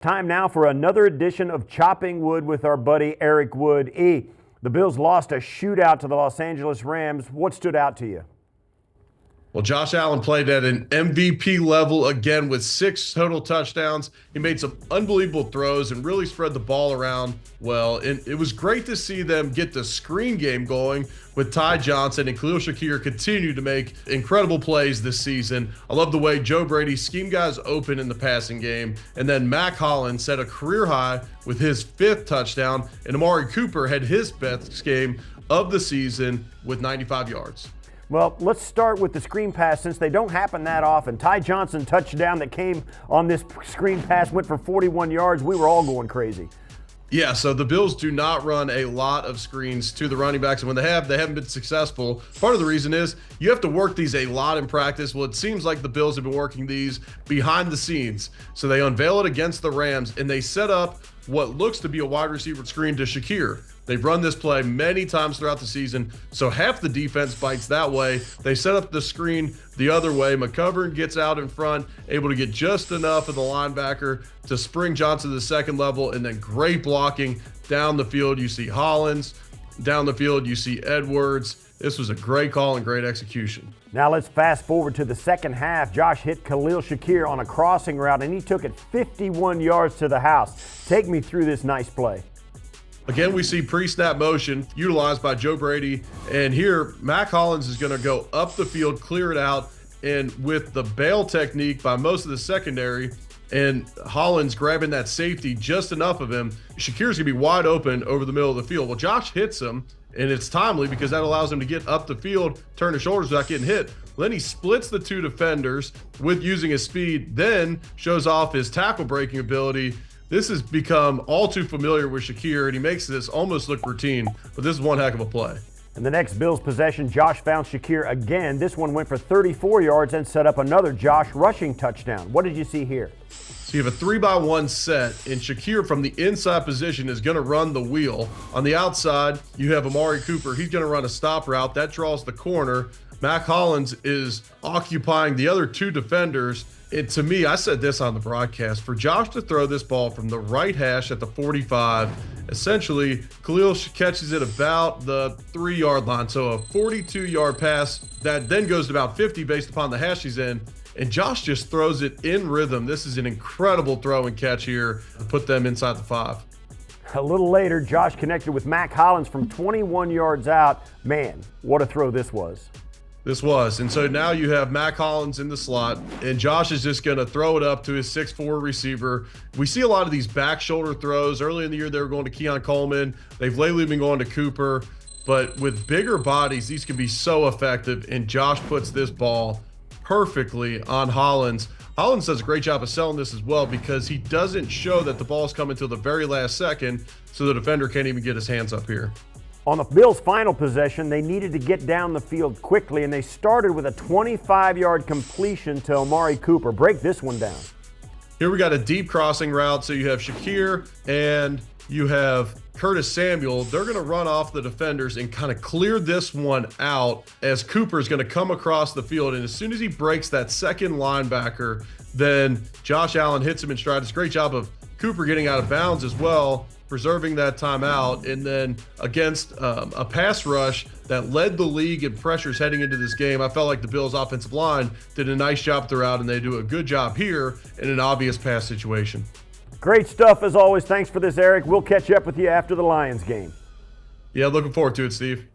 Time now for another edition of Chopping Wood with our buddy Eric Wood. The Bills lost a shootout to the Los Angeles Rams. What stood out to you? Well, Josh Allen played at an MVP level again with 6 total touchdowns. He made some unbelievable throws and really spread the ball around well. And it was great to see them get the screen game going with Ty Johnson, and Khalil Shakir continue to make incredible plays this season. I love the way Joe Brady schemed guys open in the passing game. And then Mac Hollins set a career high with his 5th touchdown, and Amari Cooper had his best game of the season with 95 yards. Well, let's start with the screen pass since they don't happen that often. Ty Johnson touchdown that came on this screen pass went for 41 yards. We were all going crazy. Yeah, so the Bills do not run a lot of screens to the running backs, and when they haven't been successful. Part of the reason is you have to work these a lot in practice. Well, it seems like the Bills have been working these behind the scenes. So they unveil it against the Rams, and they set up what looks to be a wide receiver screen to Shakir. They've run this play many times throughout the season, so half the defense bites that way. They set up the screen the other way. McCovern gets out in front, able to get just enough of the linebacker to spring Johnson to the second level, and then great blocking down the field. You see Hollins. Down the field, you see Edwards. This was a great call and great execution. Now let's fast forward to the second half. Josh hit Khalil Shakir on a crossing route, and he took it 51 yards to the house. Take me through this nice play. Again, we see pre-snap motion utilized by Joe Brady. And here, Mac Hollins is going to go up the field, clear it out, and with the bail technique by most of the secondary, and Hollins grabbing that safety just enough of him, Shakir's going to be wide open over the middle of the field. Well, Josh hits him, and it's timely because that allows him to get up the field, turn his shoulders without getting hit. Then he splits the 2 defenders with using his speed, then shows off his tackle breaking ability. This has become all too familiar with Shakir, and he makes this almost look routine, but this is one heck of a play. In the next Bills possession, Josh found Shakir again. This one went for 34 yards and set up another Josh rushing touchdown. What did you see here? So you have a 3-by-1 set, and Shakir from the inside position is going to run the wheel. On the outside, you have Amari Cooper. He's going to run a stop route. That draws the corner. Mac Hollins is occupying the other 2 defenders. And to me, I said this on the broadcast, for Josh to throw this ball from the right hash at the 45, essentially Khalil catches it about the 3-yard line. So a 42-yard pass that then goes to about 50 based upon the hash he's in. And Josh just throws it in rhythm. This is an incredible throw and catch here to put them inside the 5. A little later, Josh connected with Mac Hollins from 21 yards out. Man, what a throw this was. This was. And so now you have Mac Hollins in the slot, and Josh is just going to throw it up to his 6'4 receiver. We see a lot of these back shoulder throws. Early in the year, they were going to Keon Coleman. They've lately been going to Cooper. But with bigger bodies, these can be so effective, and Josh puts this ball perfectly on Hollins. Hollins does a great job of selling this as well because he doesn't show that the ball's coming until the very last second, so the defender can't even get his hands up here. On the Bills' final possession, they needed to get down the field quickly, and they started with a 25-yard completion to Amari Cooper. Break this one down. Here we got a deep crossing route. So you have Shakir and you have Curtis Samuel. They're going to run off the defenders and kind of clear this one out as Cooper is going to come across the field. And as soon as he breaks that second linebacker, then Josh Allen hits him in stride. It's a great job of Cooper getting out of bounds as well, preserving that timeout, and then against a pass rush that led the league in pressures heading into this game, I felt like the Bills' offensive line did a nice job throughout, and they do a good job here in an obvious pass situation. Great stuff as always. Thanks for this, Eric. We'll catch up with you after the Lions game. Yeah, looking forward to it, Steve.